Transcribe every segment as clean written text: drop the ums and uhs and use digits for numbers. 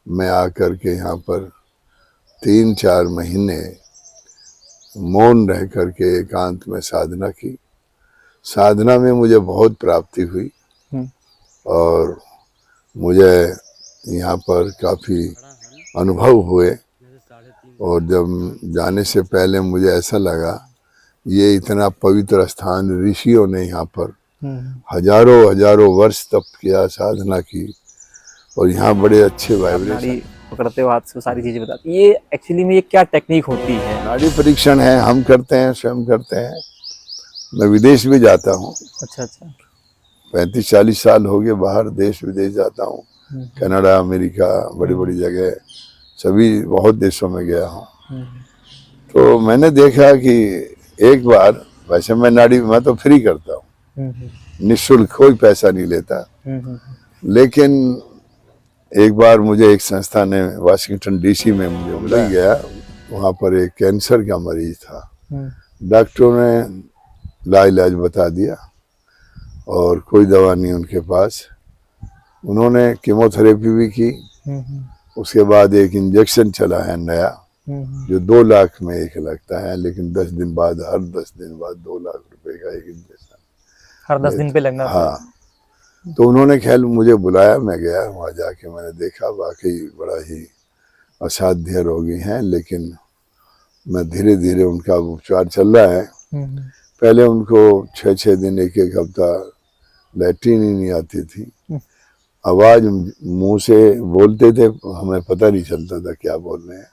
मैं आकर के यहाँ पर 3-4 महीने मौन रह करके एकांत में साधना की। साधना में मुझे बहुत प्राप्ति हुई और मुझे यहाँ पर काफ़ी अनुभव हुए। और जब जाने से पहले मुझे ऐसा लगा ये इतना पवित्र स्थान, ऋषियों ने यहाँ पर हजारों हजारों वर्ष तप किया, साधना की, और यहाँ बड़े अच्छे वाइब्रेशन। पकड़ते हो हाथ से सारी चीजें बताते। ये एक्चुअली में ये क्या टेक्निक होती है? नाड़ी परीक्षण है, हम करते हैं, स्वयं करते हैं। मैं विदेश भी जाता हूँ। अच्छा अच्छा। 35-40 साल हो गए बाहर देश विदेश जाता हूँ। कनाडा, अमेरिका, बड़ी बड़ी जगह, सभी बहुत देशों में गया हूँ। तो मैंने देखा कि एक बार, वैसे मैं तो फ्री करता हूँ, निःशुल्क, कोई पैसा नहीं लेता। लेकिन एक बार मुझे एक संस्था ने वाशिंगटन डीसी में मुझे ले गया। वहाँ पर एक कैंसर का मरीज था। डॉक्टरों ने लाइलाज बता दिया और कोई दवा नहीं उनके पास। उन्होंने कीमोथेरेपी भी की। उसके बाद एक इंजेक्शन चला है नया, जो 2 लाख में एक लगता है, लेकिन 10 दिन बाद, हर 10 दिन बाद 2 लाख रुपए का एक इंजेक्शन, हर 10 दिन पे लगना। हाँ। तो उन्होंने ख्याल मुझे बुलाया, मैं गया। वहाँ जाके मैंने देखा वाकई बड़ा ही असाध्य रोगी हैं, लेकिन मैं धीरे धीरे उनका उपचार चल रहा है। पहले उनको 6-6 दिन, 1-1 हफ्ता लैट्रिन ही नहीं आती थी। आवाज मुंह से बोलते थे, हमें पता नहीं चलता था क्या बोल रहे हैं।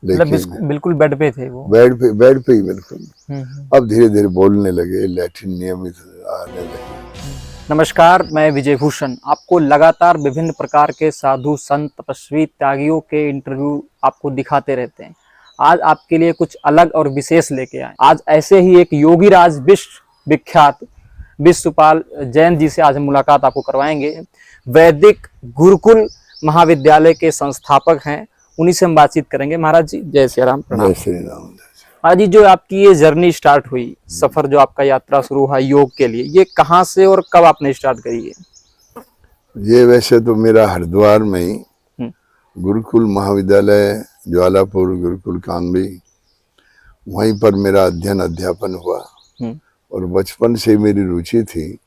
लेकिन बिल्कुल बेड पे थे वो। बेड पे ही बिल्कुल। अब धीरे धीरे बोलने लगे, लैट्रिन नियमित आने लगे। नमस्कार, मैं विजय भूषण आपको लगातार विभिन्न प्रकार के साधु, संत, तपस्वी, त्यागियों के इंटरव्यू आपको दिखाते रहते हैं। आज आपके लिए कुछ अलग और विशेष लेके आए। आज ऐसे ही एक योगीराज विश्व विख्यात विश्वपाल जैन जी से आज हम मुलाकात आपको करवाएंगे। वैदिक गुरुकुल महाविद्यालय के संस्थापक हैं, उन्हीं से हम बातचीत करेंगे। महाराज जी जय श्री राम। जय श्री राम। महाराज जी, जो आपकी ये जर्नी स्टार्ट हुई, सफर जो आपका यात्रा शुरू हुआ योग के लिए, ये कहाँ से और कब आपने स्टार्ट करी है? ये वैसे तो मेरा हरिद्वार में ही गुरुकुल महाविद्यालय, ज्वालापुर गुरुकुल कांगड़ी, वहीं पर मेरा अध्ययन अध्यापन हुआ। और बचपन से मेरी रुचि थी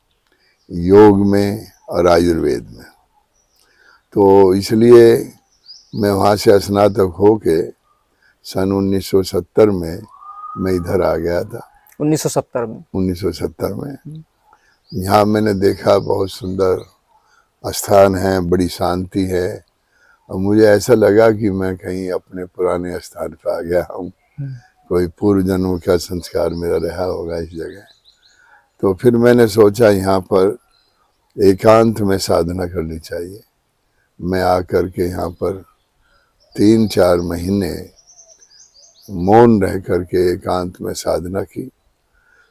योग में और आयुर्वेद में, तो इसलिए मैं वहाँ से स्नातक होके सन 1970 में मैं इधर आ गया था। 1970 में यहाँ मैंने देखा बहुत सुंदर स्थान है, बड़ी शांति है, और मुझे ऐसा लगा कि मैं कहीं अपने पुराने स्थान पर आ गया हूँ। कोई पूर्व जन्म का संस्कार मेरा रहा होगा इस जगह। तो फिर मैंने सोचा यहाँ पर एकांत में साधना करनी चाहिए। मैं आकर के यहाँ पर 3-4 महीने मौन रह करके एकांत में साधना की।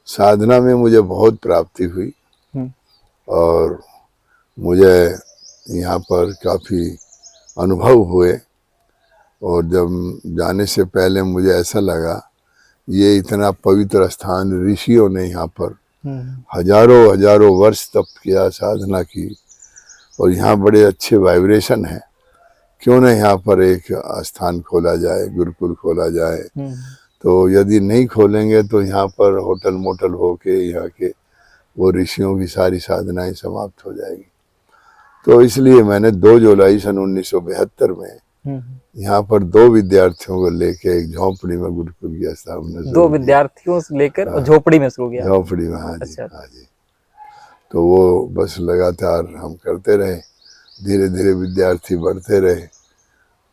साधना में मुझे बहुत प्राप्ति हुई और मुझे यहाँ पर काफ़ी अनुभव हुए। और जब जाने से पहले मुझे ऐसा लगा ये इतना पवित्र स्थान, ऋषियों ने यहाँ पर हजारों हजारों वर्ष तप किया, साधना की, और यहाँ बड़े अच्छे वाइब्रेशन है। क्यों ना यहाँ पर एक स्थान खोला जाए, गुरुकुल खोला जाए। तो यदि नहीं खोलेंगे तो यहाँ पर होटल मोटल होके यहाँ के वो ऋषियों की सारी साधनाएं समाप्त हो जाएगी। तो इसलिए मैंने 2 जुलाई सन 1972 में यहाँ पर 2 विद्यार्थियों को लेके एक झोपड़ी में गुरुकुल की स्थापना। 2 विद्यार्थियों से लेकर झोपड़ी में शुरू किया? झोपड़ी में, हाँ जी। अच्छा। हाँ जी। तो वो बस लगातार हम करते रहे, धीरे धीरे विद्यार्थी बढ़ते रहे।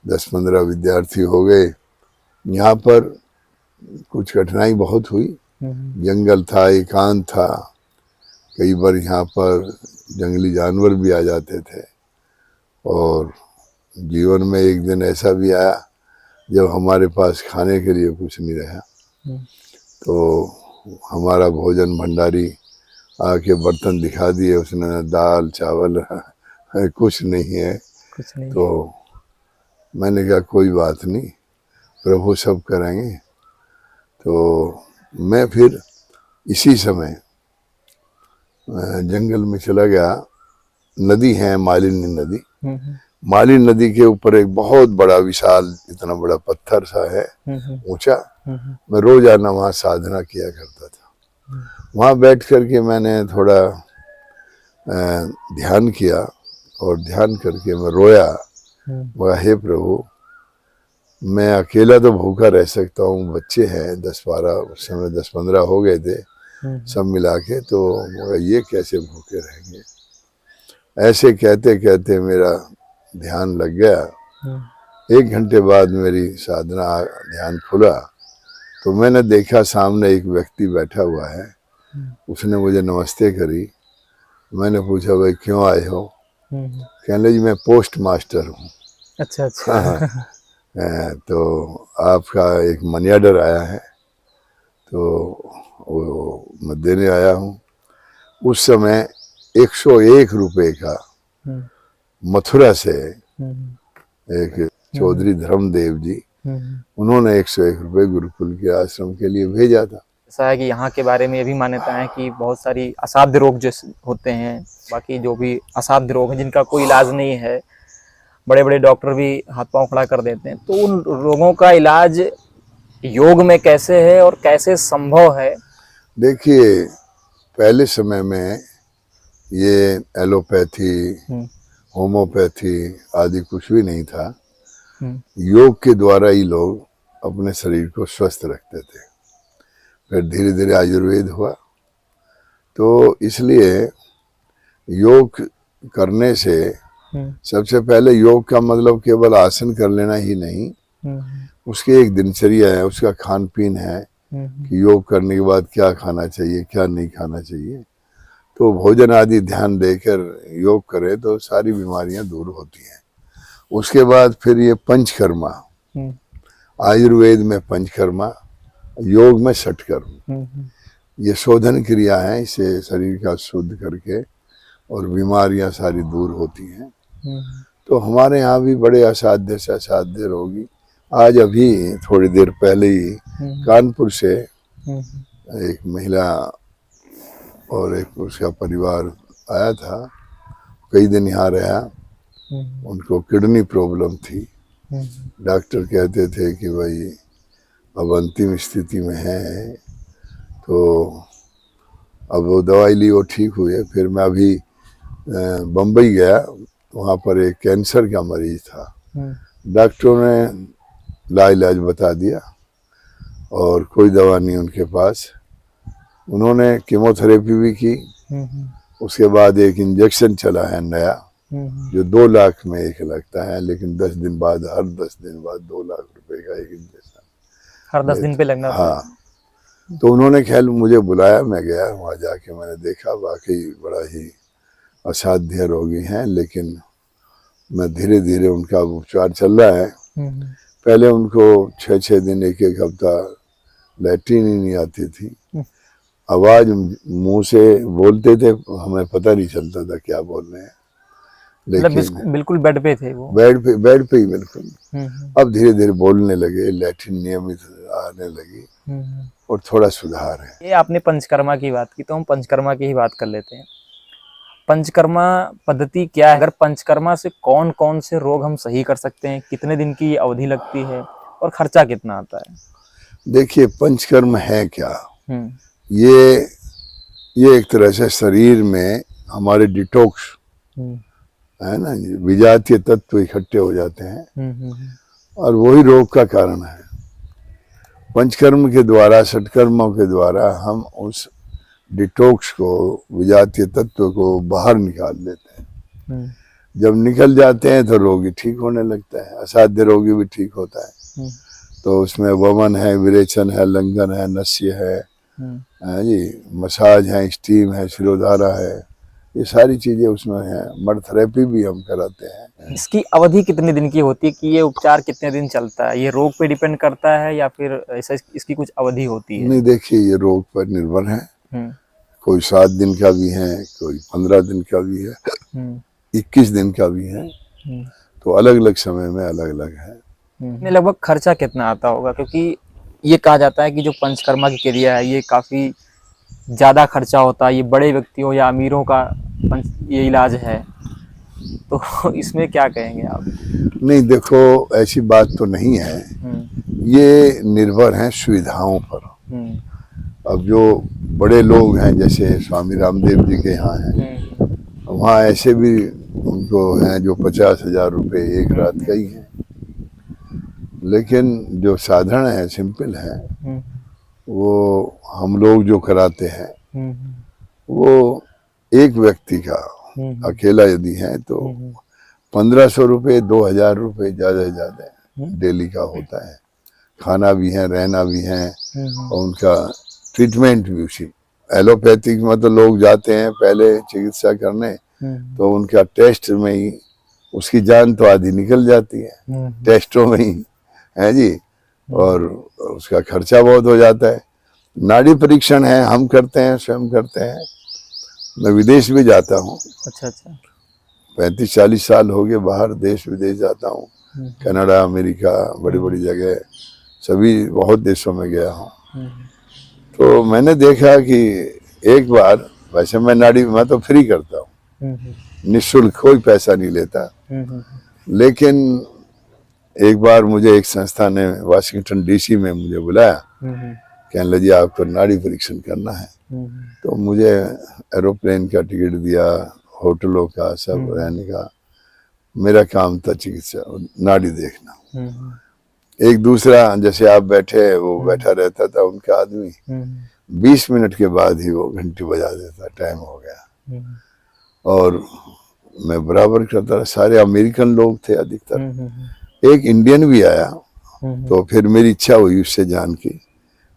10-15 विद्यार्थी हो गए। यहाँ पर कुछ कठिनाई बहुत हुई। जंगल था, एकांत था, कई बार यहाँ पर जंगली जानवर भी आ जाते थे। और जीवन में एक दिन ऐसा भी आया जब हमारे पास खाने के लिए कुछ नहीं रहा। तो हमारा भोजन भंडारी आके बर्तन दिखा दिए, उसने दाल चावल कुछ नहीं है। तो मैंने कहा कोई बात नहीं, प्रभु सब करेंगे। तो मैं फिर इसी समय जंगल में चला गया। नदी है, मालिनी नदी, माली नदी के ऊपर एक बहुत बड़ा विशाल इतना बड़ा पत्थर सा है ऊंचा। मैं रोजाना वहाँ साधना किया करता था। वहाँ बैठ करके मैंने थोड़ा ध्यान किया और ध्यान करके मैं रोया, बोला हे प्रभु, मैं अकेला तो भूखा रह सकता हूँ, बच्चे हैं 10-12, उस समय 10-15 हो गए थे सब मिला के, तो ये कैसे भूखे रहेंगे। ऐसे कहते कहते मेरा ध्यान लग गया। 1 घंटे बाद मेरी साधना ध्यान खुला तो मैंने देखा सामने एक व्यक्ति बैठा हुआ है। उसने मुझे नमस्ते करी। मैंने पूछा भाई क्यों आए हो? कहने लगे मैं पोस्ट मास्टर हूँ। अच्छा अच्छा। तो आपका एक मनी ऑर्डर आया है तो वो मैं देने आया हूँ। उस समय 101 रुपए का मथुरा से एक चौधरी धर्मदेव जी, उन्होंने 101 रुपए गुरुकुल के आश्रम के लिए भेजा था। ऐसा है कि यहाँ के बारे में ये भी मान्यता है कि बहुत सारी असाध्य रोग जो होते हैं, बाकी जो भी असाध्य रोग हैं जिनका कोई इलाज नहीं है, बड़े बड़े डॉक्टर भी हाथ पांव खड़ा कर देते हैं, तो उन रोगों का इलाज योग में कैसे है और कैसे संभव है? देखिए, पहले समय में ये एलोपैथी, होम्योपैथी आदि कुछ भी नहीं था। योग के द्वारा ही लोग अपने शरीर को स्वस्थ रखते थे। फिर धीरे धीरे आयुर्वेद हुआ, तो इसलिए योग करने से सबसे पहले योग का मतलब केवल आसन कर लेना ही नहीं, उसकी एक दिनचर्या है, उसका खान पीन है कि योग करने के बाद क्या खाना चाहिए, क्या नहीं खाना चाहिए। तो भोजन आदि ध्यान देकर योग करे तो सारी बीमारियां दूर होती हैं। उसके बाद फिर ये पंचकर्मा, आयुर्वेद में पंचकर्मा, योग में षटकर्म, ये शोधन क्रिया है। इसे शरीर का शुद्ध करके और बीमारियां सारी दूर होती हैं। तो हमारे यहाँ भी बड़े असाध्य से असाध्य रोगी, आज अभी थोड़ी देर पहले ही कानपुर से एक महिला और एक उसका परिवार आया था, कई दिन यहाँ रहा। उनको किडनी प्रॉब्लम थी। डॉक्टर कहते थे कि भाई अब अंतिम स्थिति में है, तो अब वो दवाई ली, वो ठीक हुए। फिर मैं अभी बम्बई गया, वहाँ पर एक कैंसर का मरीज था। डॉक्टरों ने लाइलाज बता दिया और कोई दवा नहीं उनके पास। उन्होंने कीमोथेरेपी भी की, उसके बाद एक इंजेक्शन चला है नया जो 2 लाख में एक लगता है, लेकिन 10 दिन बाद, हर 10 दिन बाद 2 लाख रुपए का एक इंजेक्शन हर 10 दिन पे लगना। हाँ, तो उन्होंने ख्याल मुझे बुलाया, मैं गया, वहाँ जाके मैंने देखा वाकई बड़ा ही असाध्य रोगी हैं, लेकिन मैं धीरे धीरे उनका उपचार चल रहा है। पहले उनको 6-6 दिन, 1-1 हफ्ता लैट्रिन ही नहीं आती थी, आवाज मुंह से बोलते थे, हमें पता नहीं चलता था क्या बोल रहे हैं, लेकिन बिल्कुल बेड पे थे वो, बेड पे ही बिल्कुल। अब धीरे धीरे बोलने लगे, लैट्रिन नियमित आने लगी और थोड़ा सुधार है। ये आपने पंचकर्मा की बात की, तो हम पंचकर्मा की ही बात कर लेते हैं। पंचकर्मा पद्धति क्या है? अगर पंचकर्मा से कौन कौन से रोग हम सही कर सकते हैं, कितने दिन की अवधि लगती है और खर्चा कितना आता है? देखिए, पंचकर्म है क्या? ये एक तरह से शरीर में हमारे डिटॉक्स है ना, विजातीय तत्व इकट्ठे हो जाते हैं और वही रोग का कारण है। पंचकर्म के द्वारा, षटकर्मों के द्वारा हम उस डिटॉक्स को, विजातीय तत्व को बाहर निकाल लेते हैं। जब निकल जाते हैं तो रोगी ठीक होने लगता है, असाध्य रोगी भी ठीक होता है। तो उसमें वमन है, विरेचन है, लंघन है, नस्य है जी, मसाज है, स्टीम है, शिरोधारा है, ये सारी चीजें उसमें हैं। मड थेरेपी भी हम कराते हैं। इसकी अवधि कितने दिन की होती है कि ये उपचार कितने दिन चलता है? ये रोग पे डिपेंड करता है या फिर ऐसा इसकी कुछ अवधि होती है? नहीं, देखिए, ये रोग पर निर्भर है। कोई 7 दिन का भी है, कोई 15 दिन का भी है, 21 दिन का भी है, तो अलग अलग समय में अलग अलग है। लगभग खर्चा कितना आता होगा? क्योंकि ये कहा जाता है कि जो पंचकर्मा की क्रिया है ये काफी ज्यादा खर्चा होता है, ये बड़े व्यक्तियों या अमीरों का ये इलाज है, तो इसमें क्या कहेंगे आप? नहीं देखो, ऐसी बात तो नहीं है, ये निर्भर है सुविधाओं पर। अब जो बड़े लोग हैं जैसे स्वामी रामदेव जी के यहाँ हैं, वहाँ ऐसे भी उनको हैं जो 50,000 रुपये एक रात का ही है। लेकिन जो साधारण है, सिंपल है, वो हम लोग जो कराते हैं वो एक व्यक्ति का अकेला यदि है तो 1,500 रुपये 2,000 रुपये ज़्यादा से ज़्यादा डेली का होता है। खाना भी है, रहना भी है, और उनका ट्रीटमेंट भी उसी। एलोपैथिक में तो लोग जाते हैं पहले चिकित्सा करने, तो उनका टेस्ट में ही उसकी जान तो आधी निकल जाती है, टेस्टों में ही है जी, और उसका खर्चा बहुत हो जाता है। नाड़ी परीक्षण है, हम करते हैं, स्वयं करते हैं। मैं विदेश भी जाता हूँ। अच्छा अच्छा। 35-40 साल हो गए बाहर देश विदेश जाता हूँ, कनाडा, अमेरिका, बड़ी बड़ी जगह, सभी बहुत देशों में गया हूँ। तो मैंने देखा कि एक बार, वैसे मैं तो फ्री करता हूँ, निःशुल्क, कोई पैसा नहीं लेता। लेकिन एक बार मुझे एक संस्था ने वाशिंगटन डीसी में मुझे बुलाया, कहने लगे आपको नाड़ी परीक्षण करना है। तो मुझे एरोप्लेन का टिकट दिया, होटलों का, सब रहने का। मेरा काम था चिकित्सा, नाड़ी देखना। एक दूसरा, जैसे आप बैठे, वो बैठा रहता था, उनका आदमी 20 मिनट के बाद ही वो घंटी बजा देता, टाइम हो गया। और मैं बराबर करता रहा। सारे अमेरिकन लोग थे अधिकतर, एक इंडियन भी आया। तो फिर मेरी इच्छा हुई उससे जान की,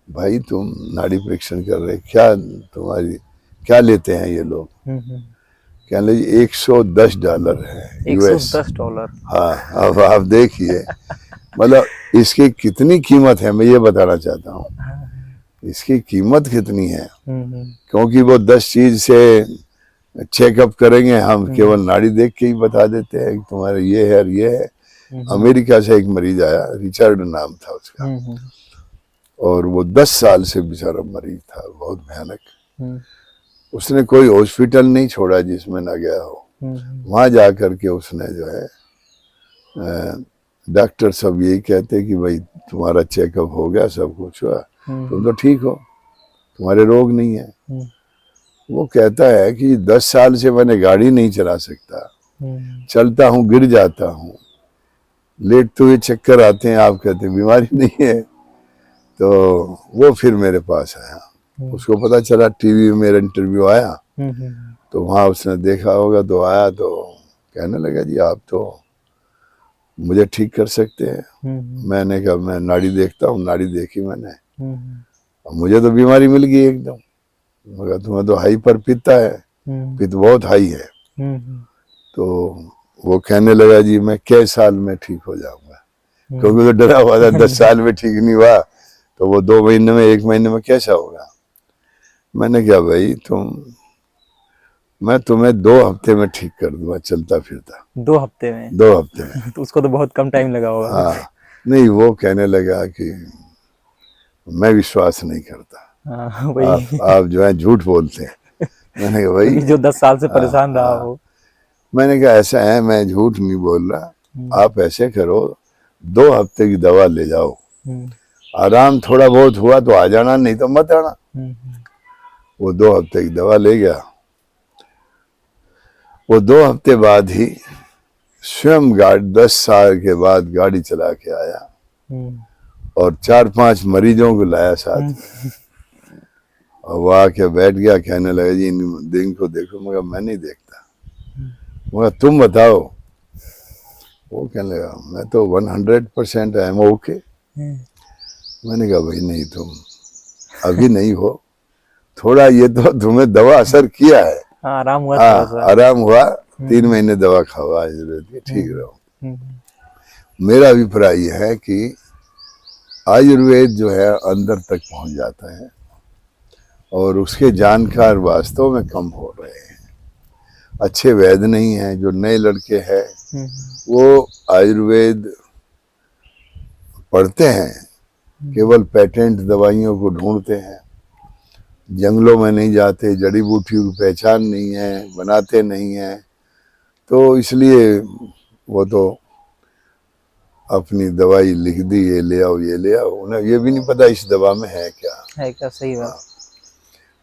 भाई तुम नाड़ी परीक्षण कर रहे, क्या तुम्हारी क्या लेते हैं ये लोग? कहने लगे $110 है, यूएस। $110? हाँ, अब आप देखिए, मतलब इसकी कितनी कीमत है, मैं ये बताना चाहता हूँ, इसकी कीमत कितनी है। क्योंकि वो 10 चीज से चेकअप करेंगे, हम केवल नाड़ी देख के ही बता देते हैं कि तुम्हारा ये है और ये है। अमेरिका से एक मरीज आया, रिचर्ड नाम था उसका, और वो 10 साल से बेचारा मरीज था, बहुत भयानक। उसने कोई हॉस्पिटल नहीं छोड़ा जिसमें ना गया हो। वहां जा करके उसने जो है, डॉक्टर सब यही कहते कि भाई तुम्हारा चेकअप हो गया, सब कुछ हुआ, तुम तो ठीक हो, तुम्हारे रोग नहीं है। वो कहता है कि 10 साल से मैंने गाड़ी नहीं चला सकता, चलता हूँ गिर जाता हूँ, लेटते हुए चक्कर आते हैं, आप कहते हैं बीमारी नहीं है। तो वो फिर मेरे पास आया, उसको पता चला, टीवी में मेरा इंटरव्यू आया, तो वहाँ उसने देखा होगा, तो आया तो कहने लगा जी आप तो मुझे ठीक कर सकते हैं। मैंने कहा मैं नाड़ी देखता हूँ, नाड़ी देखी मैंने, और मुझे तो बीमारी मिल गई एकदम। मगर तुम्हें तो हाइपर पित्ता है, पित्त बहुत हाई है। तो वो कहने लगा जी मैं कई साल में ठीक हो जाऊंगा, क्योंकि तो डरा हुआ था 10 साल में ठीक नहीं हुआ, तो वो 2 महीने में, 1 महीने में कैसा होगा। मैंने कहा भाई मैं तुम्हें 2 हफ्ते में ठीक कर दूंगा, चलता फिरता। 2 हफ्ते में? 2 हफ्ते में। तो उसको तो बहुत कम टाइम लगा होगा। हाँ, नहीं, वो कहने लगा कि मैं विश्वास नहीं करता, आप जो है झूठ बोलते हैं। मैंने कहा भाई जो 10 साल से परेशान रहा हो। मैंने कहा ऐसा है, मैं झूठ नहीं बोल रहा, आप ऐसे करो 2 हफ्ते की दवा ले जाओ, आराम थोड़ा बहुत हुआ तो आ जाना, नहीं तो मत आना। वो 2 हफ्ते की दवा ले गया। वो 2 हफ्ते बाद ही स्वयं गाड़ी, 10 साल के बाद गाड़ी चला के आया, और 4-5 मरीजों को लाया साथ। और वो आके बैठ गया, कहने लगा जी इन दिन को देखो। मगर मैं नहीं देखता, मगर तुम बताओ। वो कहने लगा मैं तो 100% आई एम ओके। मैंने कहा भाई नहीं, तुम अभी नहीं हो, थोड़ा ये तो तुम्हें दवा असर किया है। आराम हुआ, आराम हुआ, 3 महीने दवा खाओ, आयुर्वेद की, ठीक रहो। मेरा अभिप्राय यह है कि आयुर्वेद जो है अंदर तक पहुंच जाता है, और उसके जानकार वास्तव में कम हो रहे हैं। अच्छे वैद्य नहीं हैं। जो नए लड़के हैं वो आयुर्वेद पढ़ते हैं, केवल पेटेंट दवाइयों को ढूंढते हैं, जंगलों में नहीं जाते, जड़ी बूटियों की पहचान नहीं है, बनाते नहीं हैं, तो इसलिए वो तो अपनी दवाई लिख दी, ये ले आओ ये ले आओ, उन्हें ये भी नहीं पता इस दवा में है क्या। है क्या, सही बात।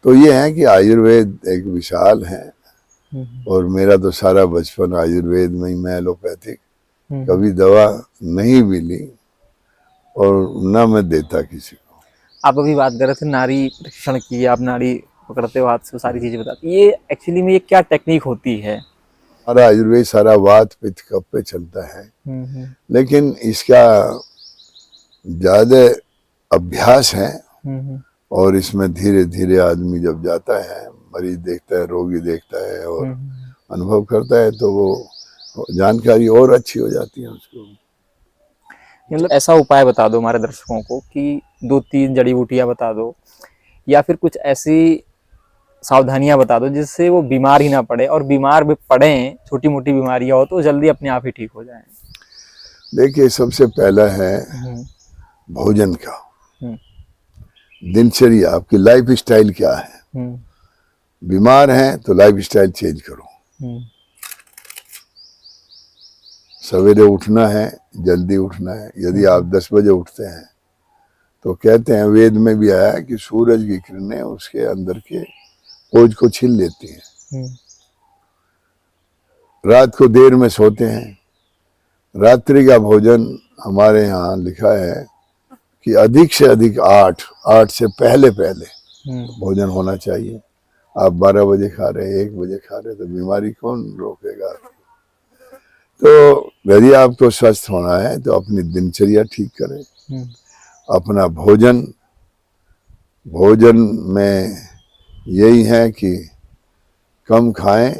तो ये है कि आयुर्वेद एक विशाल है, और मेरा तो सारा बचपन आयुर्वेद में ही, मैं एलोपैथिक कभी दवा नहीं भी ली और ना मैं देता किसी को। आप अभी बात कर रहे थे नाड़ी परीक्षण की, आप नाड़ी पकड़ते हो हाथ से, सारी चीजें बताते, ये एक्चुअली में ये क्या टेक्निक होती है? हमारा आयुर्वेद सारा वात पित्त कफ पे चलता है, लेकिन इसका ज्यादा अभ्यास है, और इसमें धीरे धीरे आदमी जब जाता है, मरीज देखता है, रोगी देखता है और अनुभव करता है, तो वो जानकारी और अच्छी हो जाती है उसको। मतलब ऐसा उपाय बता दो हमारे दर्शकों को कि 2-3 जड़ी बूटियां बता दो, या फिर कुछ ऐसी सावधानियां बता दो जिससे वो बीमार ही ना पड़े, और बीमार भी पड़े, छोटी मोटी बीमारियां हो तो जल्दी अपने आप ही ठीक हो जाएं। देखिए, सबसे पहला है भोजन का, दिनचर्या, आपकी लाइफ स्टाइल क्या है। बीमार हैं तो लाइफ स्टाइल चेंज करो। सवेरे उठना है, जल्दी उठना है। यदि आप 10 बजे उठते हैं तो कहते हैं, वेद में भी आया है कि सूरज की किरणें उसके अंदर के ओज को छीन लेती हैं। रात को देर में सोते हैं। रात्रि का भोजन हमारे यहाँ लिखा है कि अधिक से अधिक 8 से पहले भोजन होना चाहिए। आप 12 बजे खा रहे, 1 बजे खा रहे, तो बीमारी कौन रोकेगा? तो यदि आपको स्वस्थ होना है तो अपनी दिनचर्या ठीक करें। अपना भोजन में यही है कि कम खाएं,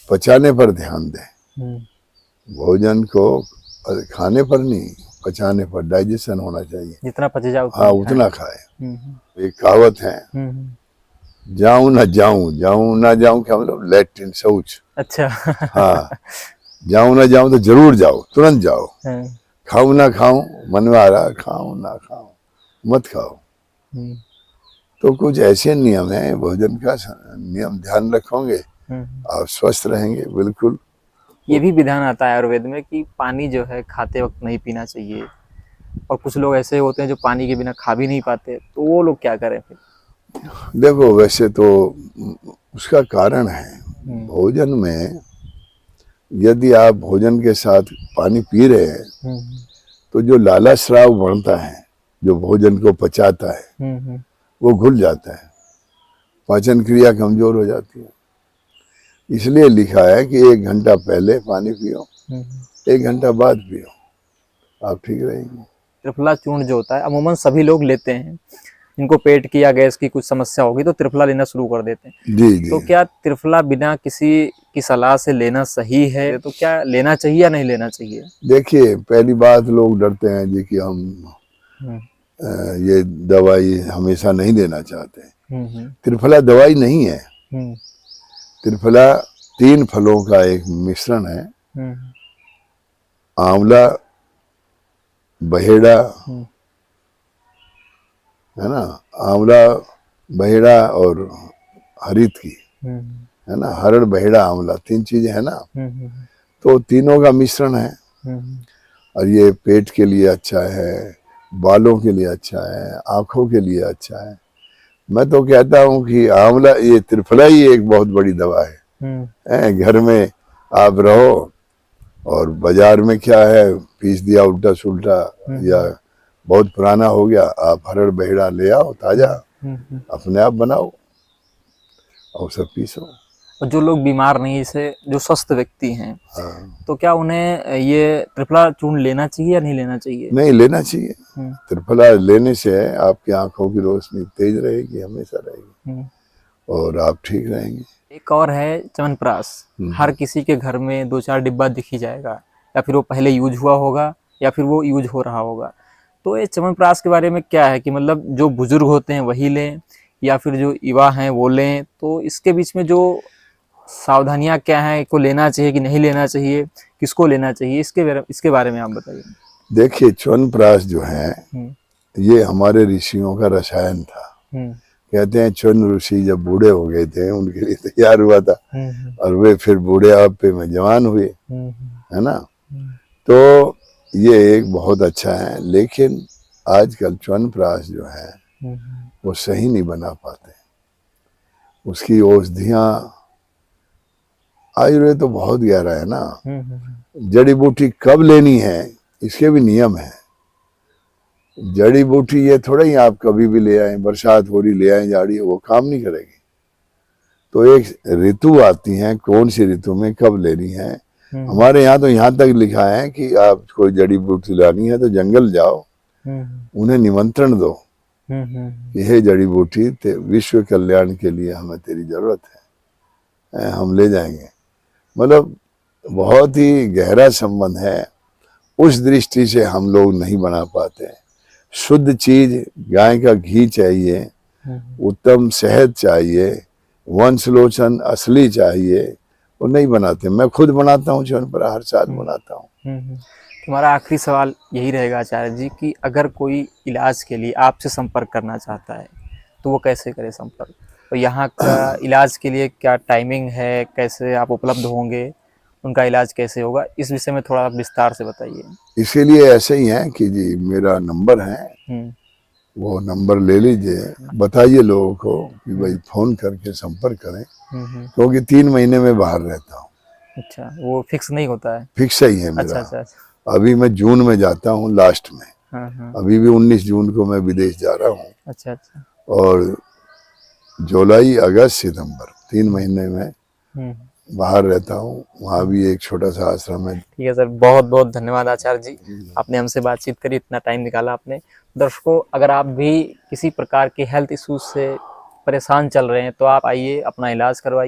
पचाने पर ध्यान दें। भोजन को खाने पर नहीं, पचाने पर, डाइजेशन होना चाहिए। जितना पच जाओ हाँ, उतना खाए। एक कहावत है, जाऊं ना जाऊं क्या मतलब, लैट्रिन, शौच। अच्छा। हाँ, जाऊं ना जाऊं तो जरूर जाओ, तुरंत जाओ। खाऊं ना खाऊं, मन में आ रहा, खाऊं ना खाऊं, मत खाओ। तो कुछ ऐसे नियम है भोजन का, नियम ध्यान रखोगे आप स्वस्थ रहेंगे बिल्कुल। ये भी विधान आता है आयुर्वेद में कि पानी जो है खाते वक्त नहीं पीना चाहिए, और कुछ लोग ऐसे होते हैं जो पानी के बिना खा भी नहीं पाते, तो वो लोग क्या करें फिर? देखो, वैसे तो उसका कारण है, भोजन में यदि आप भोजन के साथ पानी पी रहे हैं तो जो लाला स्राव बढ़ता है, जो भोजन को पचाता है, वो घुल जाता है, पाचन क्रिया कमजोर हो जाती है। इसलिए लिखा है कि 1 घंटा पहले पानी पियो, 1 घंटा बाद पियो, आप ठीक रहेंगे। त्रिफला चूर्ण जो होता है अमूमन सभी लोग लेते हैं, इनको पेट की या गैस की कुछ समस्या होगी तो त्रिफला लेना शुरू कर देते हैं। जी। तो क्या त्रिफला बिना किसी की सलाह से लेना सही है? तो क्या लेना चाहिए या नहीं लेना चाहिए? देखिए, पहली बात, लोग डरते हैं जी कि हम ये दवाई हमेशा नहीं लेना चाहते। त्रिफला दवाई नहीं है। त्रिफला 3 फलों का एक मिश्रण है, आंवला, बहेड़ा, है ना, आंवला, बहेड़ा और हरित की, है ना, हरड़, बहेड़ा, आंवला, 3 चीजें है ना। तो तीनों का मिश्रण है, और ये पेट के लिए अच्छा है, बालों के लिए अच्छा है, आंखों के लिए अच्छा है। मैं तो कहता हूँ कि आंवला, ये त्रिफला ही एक बहुत बड़ी दवा है। घर में आप रहो और बाजार में क्या है, पीस दिया उल्टा सुल्टा, या बहुत पुराना हो गया, आप हरड़ बहेड़ा ले आओ ताजा, अपने आप बनाओ और सब पीसो। और जो लोग बीमार नहीं से, जो स्वस्थ व्यक्ति हैं, तो क्या उन्हें ये त्रिफला चूर्ण लेना चाहिए या नहीं लेना चाहिए? नहीं लेना चाहिए। त्रिफला लेने से आपकी आंखों की रोशनी तेज रहेगी, हमेशा रहेगी, और आप ठीक रहेंगे। एक और है च्यवनप्राश, हर किसी के घर में 2-4 डिब्बा दिख ही जाएगा, या फिर वो पहले यूज हुआ होगा या फिर वो यूज हो रहा होगा। तो ये च्यवनप्राश के बारे में क्या है कि मतलब जो बुजुर्ग होते हैं वही लें या फिर जो युवा हैं वो लें? तो इसके बीच में जो सावधानियां क्या हैं, को लेना चाहिए कि नहीं लेना चाहिए, किसको लेना चाहिए, इसके बारे में आप बताइए। देखिए, च्यवनप्राश जो है ये हमारे ऋषियों का रसायन था। कहते हैं च्वन ऋषि जब बूढ़े हो गए थे उनके लिए तैयार हुआ था, हम्म, और वे फिर बूढ़े आपे में जवान हुए, हम्म, है ना। हम्म, तो ये एक बहुत अच्छा है, लेकिन आजकल च्वनप्राश जो है हम्म, वो सही नहीं बना पाते। उसकी औषधियाँ, आयुर्वेद तो बहुत गहरा है ना। जड़ी बूटी कब लेनी है इसके भी नियम है। जड़ी बूटी ये थोड़ा ही आप कभी भी ले आए, बरसात हो रही ले आए झाड़ी, वो काम नहीं करेगी। तो एक ऋतु आती है, कौन सी ऋतु में कब लेनी है। हमारे यहाँ तो यहाँ तक लिखा है कि आप कोई जड़ी बूटी लानी है तो जंगल जाओ, उन्हें निमंत्रण दो कि हे जड़ी बूटी, विश्व कल्याण के लिए हमें तेरी जरूरत है, हम ले जाएंगे। मतलब बहुत ही गहरा संबंध है। उस दृष्टि से हम लोग नहीं बना पाते। शुद्ध चीज, गाय का घी चाहिए, उत्तम शहद चाहिए, वंशलोचन असली चाहिए, वो नहीं बनाते। मैं खुद बनाता हूँ च्वनप्राश, हर साल बनाता हूँ। हमारा आखिरी सवाल यही रहेगा आचार्य जी कि अगर कोई इलाज के लिए आपसे संपर्क करना चाहता है तो वो कैसे करे संपर्क, और यहाँ का इलाज के लिए क्या टाइमिंग है, कैसे आप उपलब्ध होंगे, उनका इलाज कैसे होगा, इस विषय में थोड़ा विस्तार से बताइए। इसके लिए ऐसे ही है कि जी मेरा नंबर है, वो नंबर ले लीजिए, बताइए लोगों को कि भाई फोन करके संपर्क करें, क्योंकि 3 महीने में बाहर रहता हूँ। अच्छा, वो फिक्स नहीं होता है? फिक्स ही है मेरा। अच्छा अच्छा अच्छा। अभी मैं जून में जाता हूँ लास्ट में। हाँ। अभी भी 19 जून को मैं विदेश जा रहा हूँ। अच्छा अच्छा। और जुलाई, अगस्त, सितंबर 3 महीने में बाहर रहता हूँ। वहाँ भी एक छोटा सा आश्रम है। ठीक है सर, बहुत बहुत धन्यवाद आचार्य जी, आपने हमसे बातचीत करी, इतना टाइम निकाला आपने। दर्शकों, अगर आप भी किसी प्रकार के हेल्थ इश्यूज से परेशान चल रहे हैं तो आप आइए, अपना इलाज करवाइए।